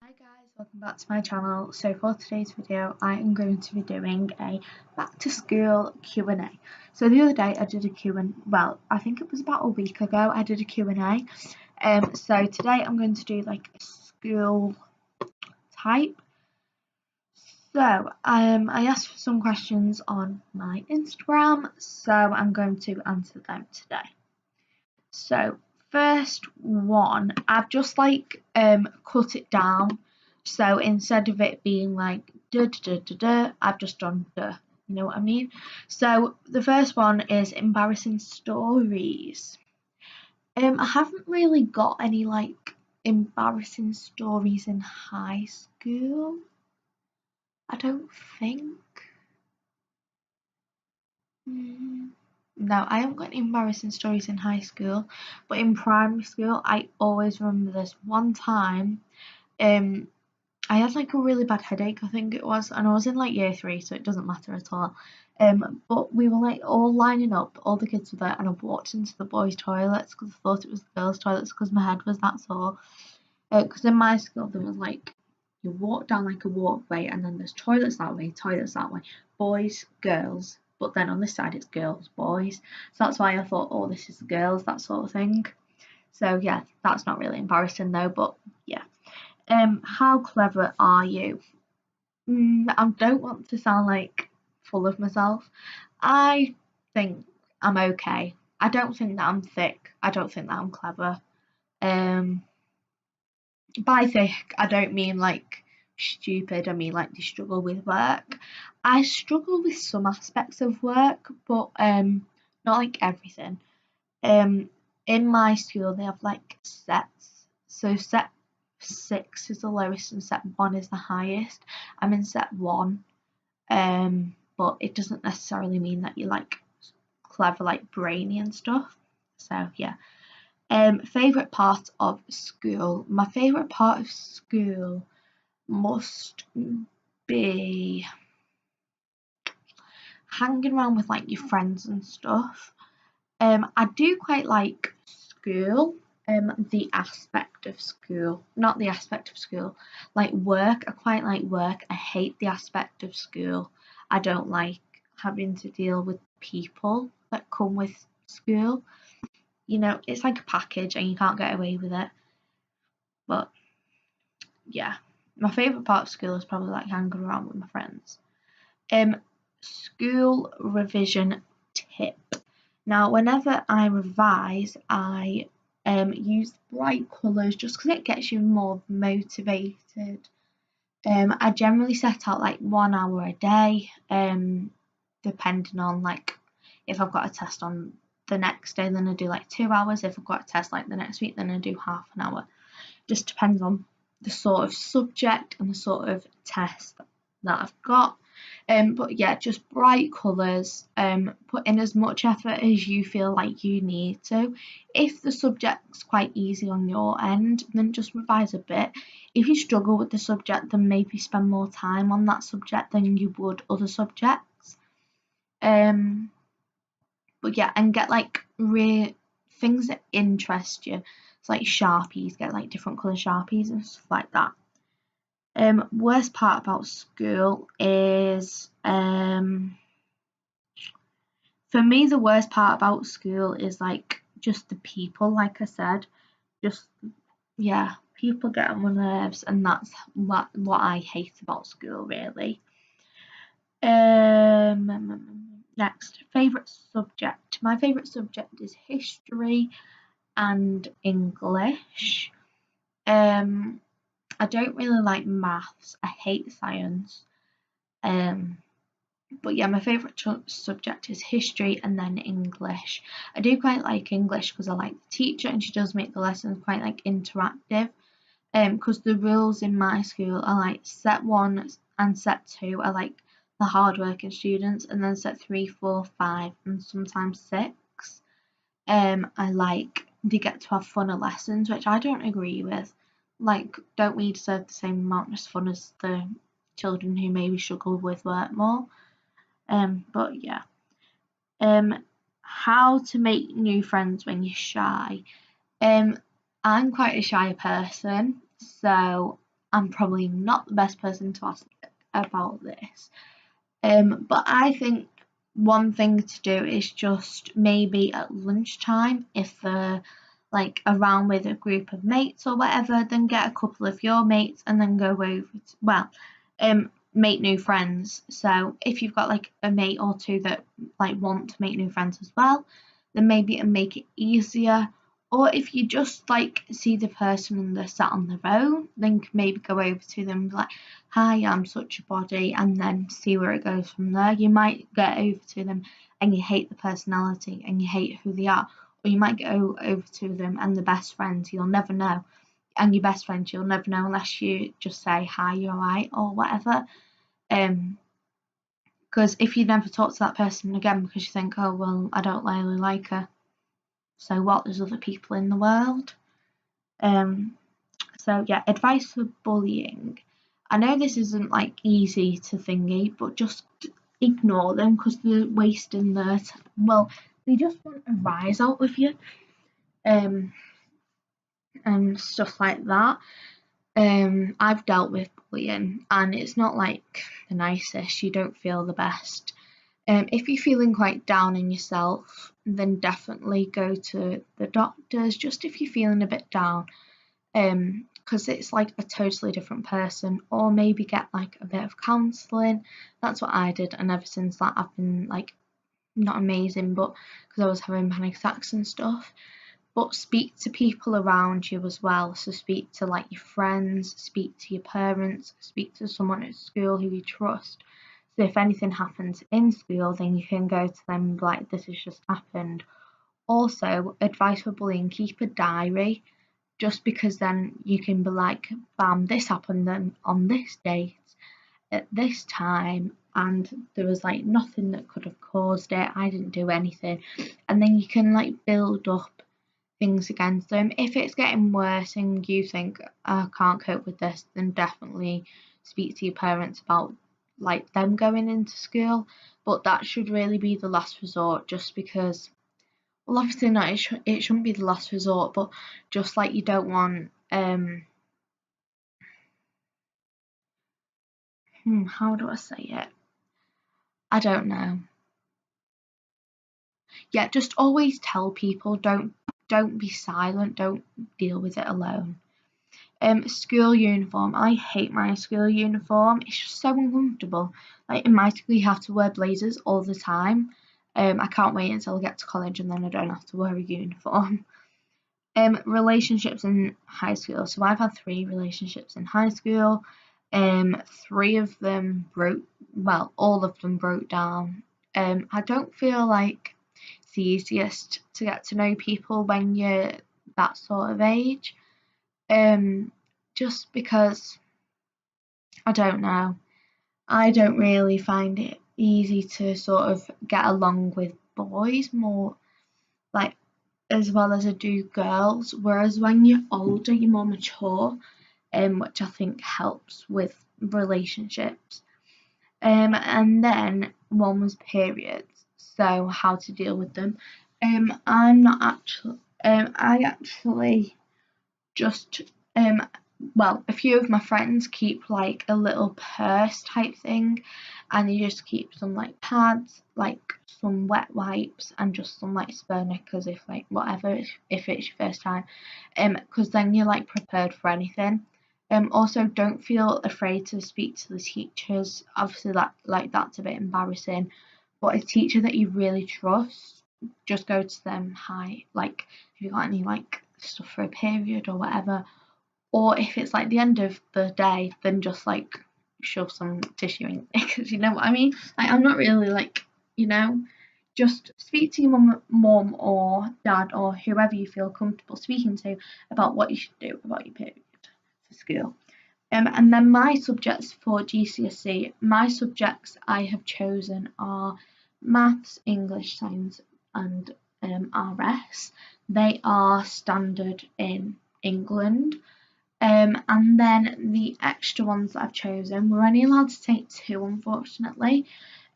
Hi guys, welcome back to my channel. So for today's video, I am going to be doing a back to school Q&A. So the other day I did a Q&A, well, I think it was about a week ago I did a Q&A. So today I'm going to do like a school type. So I asked for some questions on my Instagram, so I'm going to answer them today. So first one, I've just like cut it down. So instead of it being like da da da da da, I've just done da. You know what I mean? So the first one is embarrassing stories. I haven't really got any like embarrassing stories in high school. I don't think. No, I haven't got any embarrassing stories in high school, but in primary school, I always remember this one time. Um, I had like a really bad headache, I think it was, and I was in like year three, so it doesn't matter at all. But we were like all lining up, all the kids were there, and I walked into the boys' toilets because I thought it was the girls' toilets because my head was that sore. Because in my school there was like you walk down like a walkway, and then there's toilets that way, boys, girls. But then on this side it's girls, boys. So that's why I thought, oh, this is the girls, that sort of thing. So yeah, that's not really embarrassing though, but yeah. How clever are you? I don't want to sound like full of myself. I think I'm okay. I don't think that I'm thick. I don't think that I'm clever. Um, by thick, I don't mean like stupid. I mean like they struggle with work. I struggle with some aspects of work, but not like everything. Um, in my school they have like sets. So set six is the lowest and set one is the highest. I'm in set one. But it doesn't necessarily mean that you're like clever, like brainy and stuff. So yeah. Favorite part of school. My favorite part of school must be hanging around with like your friends and stuff. I do quite like school. The aspect of school, not the aspect of school, like work. I quite like work. I hate the aspect of school. I don't like having to deal with people that come with school. You know, it's like a package and you can't get away with it. But yeah, my favourite part of school is probably like hanging around with my friends. Um, School revision tip. Now, whenever I revise, I use bright colours just because it gets you more motivated. I generally set out like 1 hour a day, depending on like if I've got a test on the next day, then I do like 2 hours. If I've got a test like the next week, then I do half an hour. Just depends on the sort of subject and the sort of test that I've got. But yeah, just bright colours, put in as much effort as you feel like you need to. If the subject's quite easy on your end, then just revise a bit. If you struggle with the subject, then maybe spend more time on that subject than you would other subjects. But yeah, and get like things that interest you. It's like Sharpies, get like different colour Sharpies and stuff like that. Worst part about school is for me the worst part about school is like just the people, like I said. Just yeah, people get on my nerves and that's what I hate about school really. Next, favourite subject. My favourite subject is history and English. Um I don't really like maths. I hate science. Um, but yeah, my favourite subject is history and then English. I do quite like English because I like the teacher and she does make the lessons quite like interactive. Because the rules in my school are like set one and set two are like the hardworking students, and then set three, four, five, and sometimes six. I like they get to have funner lessons, which I don't agree with. Like, don't we deserve the same amount of fun as the children who maybe struggle with work more? But yeah. How to make new friends when you're shy. Um, I'm quite a shy person, so I'm probably not the best person to ask about this. But I think one thing to do is just maybe at lunchtime, if they're like around with a group of mates or whatever, then get a couple of your mates and then go over to, well, make new friends. So if you've got like a mate or two that like want to make new friends as well, then maybe it'll make it easier. Or if you just like see the person and they're sat on their own, then maybe go over to them and be like, hi, I'm such a body, and then see where it goes from there. You might get over to them and you hate the personality and you hate who they are, or you might go over to them and the best friends, you'll never know. And your best friends, you'll never know unless you just say hi, you're right, or whatever. Because if you never talk to that person again because you think, oh well, I don't really like her, so what? There's other people in the world. So yeah, advice for bullying. I know this isn't like easy to thingy, but just ignore them because they're wasting their well, they just want a rise out of you, and stuff like that. I've dealt with bullying, and it's not like the nicest. You don't feel the best. If you're feeling quite down in yourself, then definitely go to the doctors. Just if you're feeling a bit down, because it's like a totally different person, or maybe get like a bit of counselling. That's what I did, and ever since that I've been like not amazing, but because I was having panic attacks and stuff. But speak to people around you as well. So speak to like your friends, speak to your parents, speak to someone at school who you trust. So if anything happens in school, then you can go to them and be like, this has just happened. Also, advice for bullying, keep a diary, just because then you can be like, bam, this happened then on this date at this time, and there was like nothing that could have caused it. I didn't do anything. And then you can like build up things against them. If it's getting worse and you think I can't cope with this, then definitely speak to your parents about like them going into school. But that should really be the last resort, just because, well, obviously not, it shouldn't be the last resort, but just like you don't want how do I say it? I don't know. Yeah, just always tell people, don't be silent, don't deal with it alone. School uniform. I hate my school uniform. It's just so uncomfortable. Like in my school, you have to wear blazers all the time. I can't wait until I get to college and then I don't have to wear a uniform. Relationships in high school. So I've had 3 relationships in high school. 3 of them broke. Well, all of them broke down. I don't feel like it's the easiest to get to know people when you're that sort of age. Just because I don't know, I don't really find it easy to sort of get along with boys more like as well as I do girls. Whereas when you're older, you're more mature, which I think helps with relationships. And then one was periods, so how to deal with them. I'm not actually. I actually just well, a few of my friends keep like a little purse type thing, and you just keep some like pads, like some wet wipes, and just some like spare knickers if like whatever, if it's your first time, because then you're like prepared for anything. Also, don't feel afraid to speak to the teachers. Obviously, that's a bit embarrassing, but a teacher that you really trust, just go to them. Hi, like, have you got any like stuff for a period or whatever? Or if it's like the end of the day, then just like shove some tissue in because you know what I mean. Like I'm not really like, you know, just speak to your mum or dad or whoever you feel comfortable speaking to about what you should do about your period for school. And then my subjects for GCSE, my subjects I have chosen are maths, English, science, and RS. They are standard in England. And then the extra ones that I've chosen, we're only allowed to take 2, unfortunately.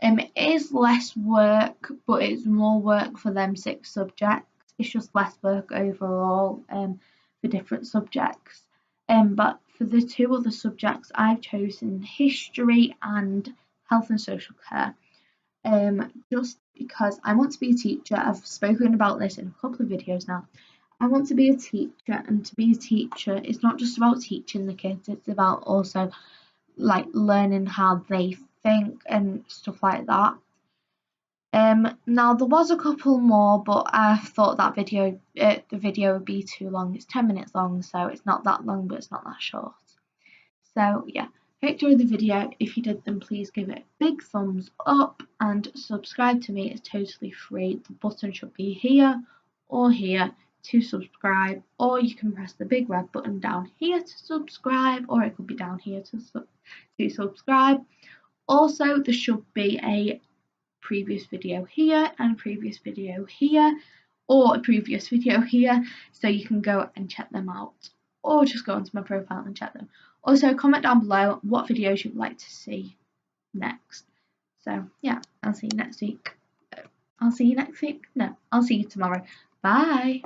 It is less work, but it's more work for them 6 subjects. It's just less work overall for different subjects. But for the two other subjects, I've chosen history and health and social care. Just because I want to be a teacher. I've spoken about this in a couple of videos now. I want to be a teacher, and to be a teacher, it's not just about teaching the kids, it's about also like learning how they think and stuff like that. Now there was a couple more, but I thought that the video would be too long. It's 10 minutes long, so it's not that long, but it's not that short. So yeah, hope you enjoyed the video. If you did, then please give it a big thumbs up and subscribe to me. It's totally free. The button should be here or here to subscribe, or you can press the big red button down here to subscribe, or it could be down here to subscribe. Also, there should be a previous video here and a previous video here, or a previous video here, so you can go and check them out, or just go onto my profile and check them. Also, comment down below what videos you'd like to see next. So yeah, I'll see you next week. I'll see you next week. No, I'll see you tomorrow. Bye.